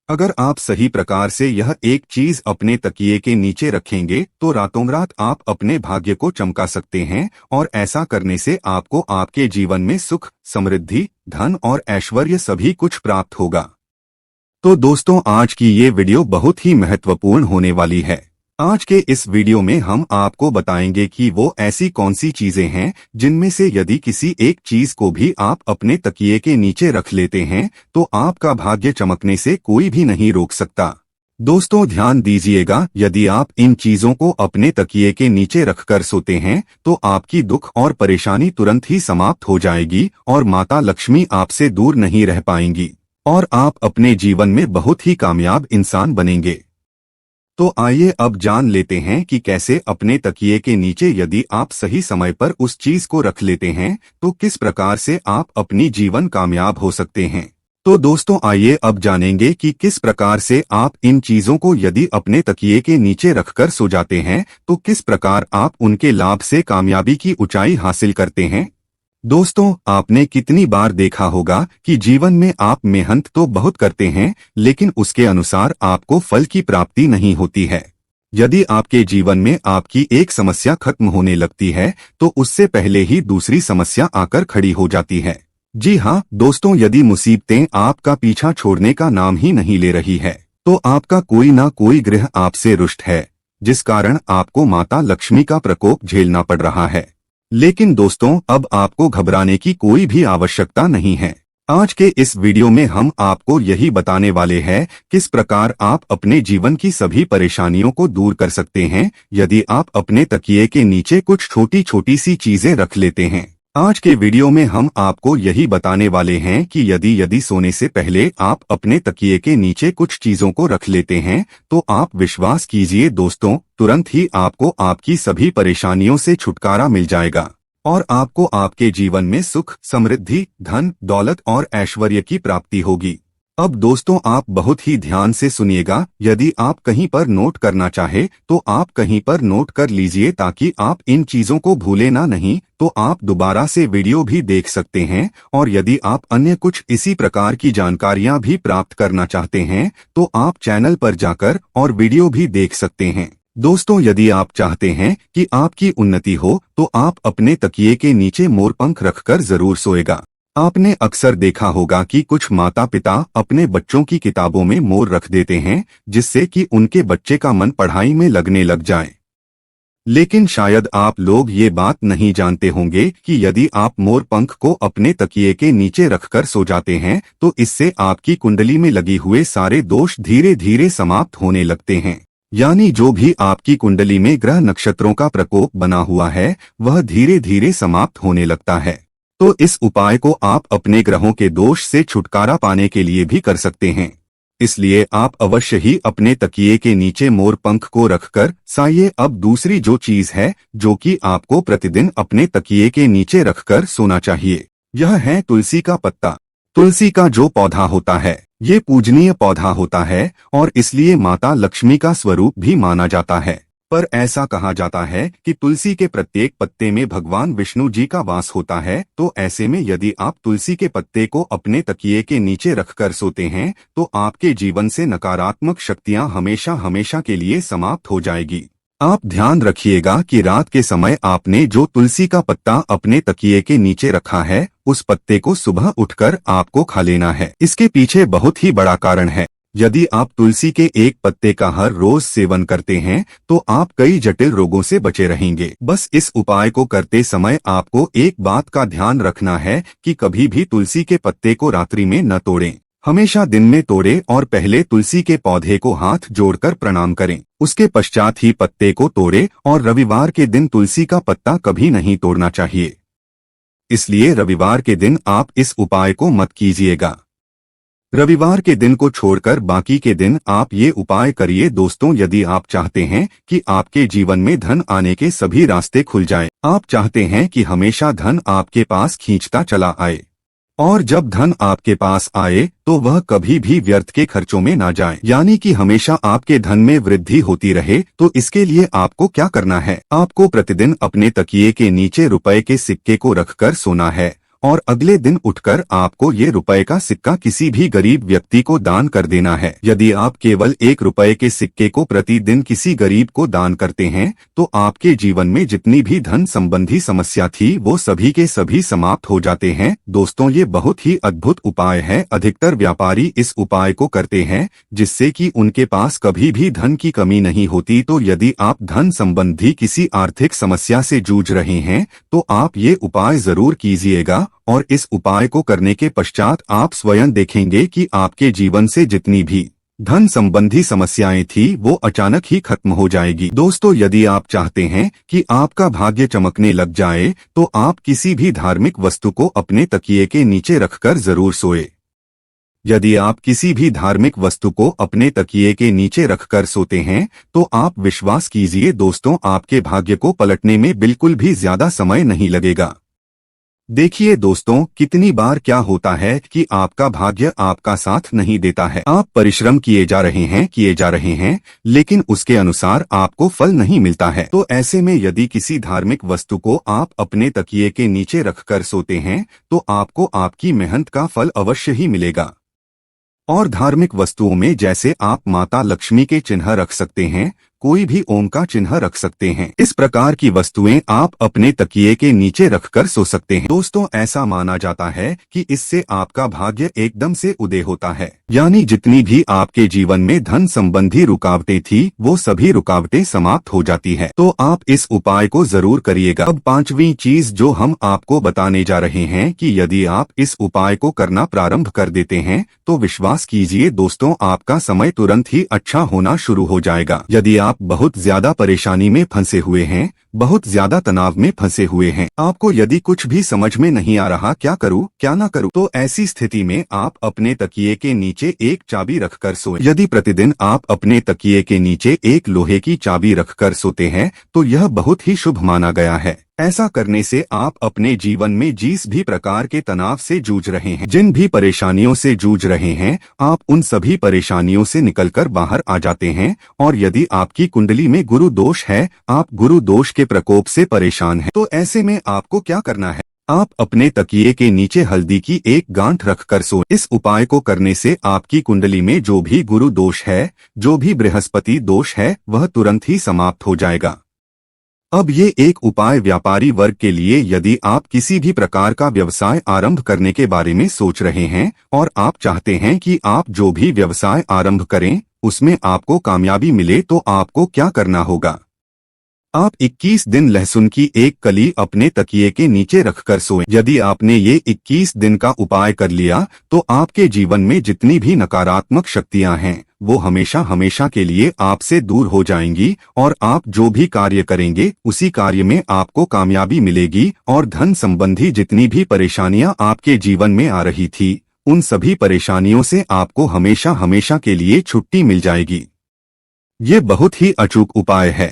अगर आप सही प्रकार से यह एक चीज अपने तकिए के नीचे रखेंगे तो रातों रात आप अपने भाग्य को चमका सकते हैं और ऐसा करने से आपको आपके जीवन में सुख, समृद्धि, धन और ऐश्वर्य सभी कुछ प्राप्त होगा। तो दोस्तों, आज की ये वीडियो बहुत ही महत्वपूर्ण होने वाली है। आज के इस वीडियो में हम आपको बताएंगे कि वो ऐसी कौन सी चीजें हैं जिनमें से यदि किसी एक चीज को भी आप अपने तकिए के नीचे रख लेते हैं तो आपका भाग्य चमकने से कोई भी नहीं रोक सकता। दोस्तों ध्यान दीजिएगा, यदि आप इन चीजों को अपने तकिए के नीचे रखकर सोते हैं तो आपकी दुख और परेशानी तुरंत ही समाप्त हो जाएगी और माता लक्ष्मी आपसे दूर नहीं रह पाएंगी और आप अपने जीवन में बहुत ही कामयाब इंसान बनेंगे। तो आइए अब जान लेते हैं कि कैसे अपने तकिए के नीचे यदि आप सही समय पर उस चीज को रख लेते हैं तो किस प्रकार से आप अपनी जीवन कामयाब हो सकते हैं। तो दोस्तों आइए अब जानेंगे कि किस प्रकार से आप इन चीजों को यदि अपने तकिए के नीचे रखकर सो जाते हैं तो किस प्रकार आप उनके लाभ से कामयाबी की ऊंचाई हासिल करते हैं। दोस्तों, आपने कितनी बार देखा होगा कि जीवन में आप मेहनत तो बहुत करते हैं लेकिन उसके अनुसार आपको फल की प्राप्ति नहीं होती है। यदि आपके जीवन में आपकी एक समस्या खत्म होने लगती है तो उससे पहले ही दूसरी समस्या आकर खड़ी हो जाती है। जी हाँ दोस्तों, यदि मुसीबतें आपका पीछा छोड़ने का नाम ही नहीं ले रही है तो आपका कोई ना कोई ग्रह आपसे रुष्ट है, जिस कारण आपको माता लक्ष्मी का प्रकोप झेलना पड़ रहा है। लेकिन दोस्तों, अब आपको घबराने की कोई भी आवश्यकता नहीं है। आज के इस वीडियो में हम आपको यही बताने वाले हैं किस प्रकार आप अपने जीवन की सभी परेशानियों को दूर कर सकते हैं यदि आप अपने तकिए के नीचे कुछ छोटी छोटी सी चीजें रख लेते हैं। आज के वीडियो में हम आपको यही बताने वाले हैं कि यदि सोने से पहले आप अपने तकिए के नीचे कुछ चीजों को रख लेते हैं तो आप विश्वास कीजिए दोस्तों, तुरंत ही आपको आपकी सभी परेशानियों से छुटकारा मिल जाएगा और आपको आपके जीवन में सुख, समृद्धि, धन, दौलत और ऐश्वर्य की प्राप्ति होगी। अब दोस्तों आप बहुत ही ध्यान से सुनिएगा, यदि आप कहीं पर नोट करना चाहे तो आप कहीं पर नोट कर लीजिए ताकि आप इन चीजों को भूले ना, नहीं तो आप दोबारा से वीडियो भी देख सकते हैं। और यदि आप अन्य कुछ इसी प्रकार की जानकारियां भी प्राप्त करना चाहते हैं तो आप चैनल पर जाकर और वीडियो भी देख सकते हैं। दोस्तों, यदि आप चाहते हैं कि आपकी उन्नति हो तो आप अपने तकिए के नीचे मोरपंख रखकर जरूर सोएगा। आपने अक्सर देखा होगा कि कुछ माता पिता अपने बच्चों की किताबों में मोर रख देते हैं जिससे कि उनके बच्चे का मन पढ़ाई में लगने लग जाए। लेकिन शायद आप लोग ये बात नहीं जानते होंगे कि यदि आप मोर पंख को अपने तकिए के नीचे रखकर सो जाते हैं तो इससे आपकी कुंडली में लगी हुए सारे दोष धीरे धीरे समाप्त होने लगते हैं। यानी जो भी आपकी कुंडली में ग्रह नक्षत्रों का प्रकोप बना हुआ है वह धीरे धीरे समाप्त होने लगता है। तो इस उपाय को आप अपने ग्रहों के दोष से छुटकारा पाने के लिए भी कर सकते हैं। इसलिए आप अवश्य ही अपने तकिए के नीचे मोर पंख को रखकर साइए। अब दूसरी जो चीज है जो कि आपको प्रतिदिन अपने तकिए के नीचे रखकर सोना चाहिए, यह है तुलसी का पत्ता। तुलसी का जो पौधा होता है ये पूजनीय पौधा होता है और इसलिए माता लक्ष्मी का स्वरूप भी माना जाता है। पर ऐसा कहा जाता है कि तुलसी के प्रत्येक पत्ते में भगवान विष्णु जी का वास होता है। तो ऐसे में यदि आप तुलसी के पत्ते को अपने तकिए के नीचे रखकर सोते हैं तो आपके जीवन से नकारात्मक शक्तियां हमेशा हमेशा के लिए समाप्त हो जाएगी। आप ध्यान रखिएगा कि रात के समय आपने जो तुलसी का पत्ता अपने तकिए के नीचे रखा है उस पत्ते को सुबह उठकर आपको खा लेना है। इसके पीछे बहुत ही बड़ा कारण है। यदि आप तुलसी के एक पत्ते का हर रोज सेवन करते हैं तो आप कई जटिल रोगों से बचे रहेंगे। बस इस उपाय को करते समय आपको एक बात का ध्यान रखना है कि कभी भी तुलसी के पत्ते को रात्रि में न तोड़ें, हमेशा दिन में तोड़ें और पहले तुलसी के पौधे को हाथ जोड़कर प्रणाम करें, उसके पश्चात ही पत्ते को तोड़ें। और रविवार के दिन तुलसी का पत्ता कभी नहीं तोड़ना चाहिए, इसलिए रविवार के दिन आप इस उपाय को मत कीजिएगा। रविवार के दिन को छोड़कर बाकी के दिन आप ये उपाय करिए। दोस्तों, यदि आप चाहते हैं कि आपके जीवन में धन आने के सभी रास्ते खुल जाएं, आप चाहते हैं कि हमेशा धन आपके पास खींचता चला आए और जब धन आपके पास आए तो वह कभी भी व्यर्थ के खर्चों में ना जाए, यानी कि हमेशा आपके धन में वृद्धि होती रहे, तो इसके लिए आपको क्या करना है, आपको प्रतिदिन अपने तकिए के नीचे रुपए के सिक्के को रखकर सोना है और अगले दिन उठकर आपको ये रुपए का सिक्का किसी भी गरीब व्यक्ति को दान कर देना है। यदि आप केवल 1 रुपए के सिक्के को प्रतिदिन किसी गरीब को दान करते हैं तो आपके जीवन में जितनी भी धन संबंधी समस्या थी वो सभी के सभी समाप्त हो जाते हैं। दोस्तों, ये बहुत ही अद्भुत उपाय है। अधिकतर व्यापारी इस उपाय को करते हैं जिससे कि उनके पास कभी भी धन की कमी नहीं होती। तो यदि आप धन संबंधी किसी आर्थिक समस्या से जूझ रहे हैं तो आप ये उपाय जरूर कीजिएगा और इस उपाय को करने के पश्चात आप स्वयं देखेंगे कि आपके जीवन से जितनी भी धन संबंधी समस्याएं थी वो अचानक ही खत्म हो जाएगी। दोस्तों, यदि आप चाहते हैं कि आपका भाग्य चमकने लग जाए तो आप किसी भी धार्मिक वस्तु को अपने तकिए के नीचे रखकर जरूर सोए। यदि आप किसी भी धार्मिक वस्तु को अपने तकिए के नीचे रखकर सोते हैं तो आप विश्वास कीजिए दोस्तों, आपके भाग्य को पलटने में बिल्कुल भी ज्यादा समय नहीं लगेगा। देखिए दोस्तों, कितनी बार क्या होता है कि आपका भाग्य आपका साथ नहीं देता है। आप परिश्रम किए जा रहे हैं लेकिन उसके अनुसार आपको फल नहीं मिलता है। तो ऐसे में यदि किसी धार्मिक वस्तु को आप अपने तकिए के नीचे रखकर सोते हैं तो आपको आपकी मेहनत का फल अवश्य ही मिलेगा। और धार्मिक वस्तुओं में जैसे आप माता लक्ष्मी के चिन्ह रख सकते हैं, कोई भी ओम का चिन्ह रख सकते हैं। इस प्रकार की वस्तुएं आप अपने तकिए के नीचे रखकर सो सकते हैं। दोस्तों, ऐसा माना जाता है कि इससे आपका भाग्य एकदम से उदय होता है, यानी जितनी भी आपके जीवन में धन संबंधी रुकावटें थी वो सभी रुकावटें समाप्त हो जाती है। तो आप इस उपाय को जरूर करिएगा। अब 5वीं चीज जो हम आपको बताने जा रहे हैं कि यदि आप इस उपाय को करना प्रारंभ कर देते हैं तो विश्वास कीजिए दोस्तों, आपका समय तुरंत ही अच्छा होना शुरू हो जाएगा। यदि आप बहुत ज्यादा परेशानी में फंसे हुए हैं, बहुत ज्यादा तनाव में फंसे हुए हैं, आपको यदि कुछ भी समझ में नहीं आ रहा क्या करूं क्या ना करूं, तो ऐसी स्थिति में आप अपने तकिए के नीचे एक चाबी रखकर सोएं। यदि प्रतिदिन आप अपने तकिए के नीचे एक लोहे की चाबी रखकर सोते हैं तो यह बहुत ही शुभ माना गया है। ऐसा करने से आप अपने जीवन में जिस भी प्रकार के तनाव से जूझ रहे हैं, जिन भी परेशानियों से जूझ रहे हैं, आप उन सभी परेशानियों से निकलकर बाहर आ जाते हैं। और यदि आपकी कुंडली में गुरु दोष है, आप गुरु दोष के प्रकोप से परेशान हैं, तो ऐसे में आपको क्या करना है, आप अपने तकिए के नीचे हल्दी की एक गांठ रखकर सोएं। इस उपाय को करने से आपकी कुंडली में जो भी गुरु दोष है, जो भी बृहस्पति दोष है, वह तुरंत ही समाप्त हो जाएगा। अब ये एक उपाय व्यापारी वर्ग के लिए, यदि आप किसी भी प्रकार का व्यवसाय आरंभ करने के बारे में सोच रहे हैं और आप चाहते हैं कि आप जो भी व्यवसाय आरंभ करें उसमें आपको कामयाबी मिले, तो आपको क्या करना होगा, आप 21 दिन लहसुन की एक कली अपने तकिए के नीचे रखकर सोएं। यदि आपने ये 21 दिन का उपाय कर लिया तो आपके जीवन में जितनी भी नकारात्मक शक्तियां हैं वो हमेशा हमेशा के लिए आपसे दूर हो जाएंगी और आप जो भी कार्य करेंगे उसी कार्य में आपको कामयाबी मिलेगी और धन संबंधी जितनी भी परेशानियां आपके जीवन में आ रही थी उन सभी परेशानियों से आपको हमेशा हमेशा के लिए छुट्टी मिल जाएगी। ये बहुत ही अचूक उपाय है।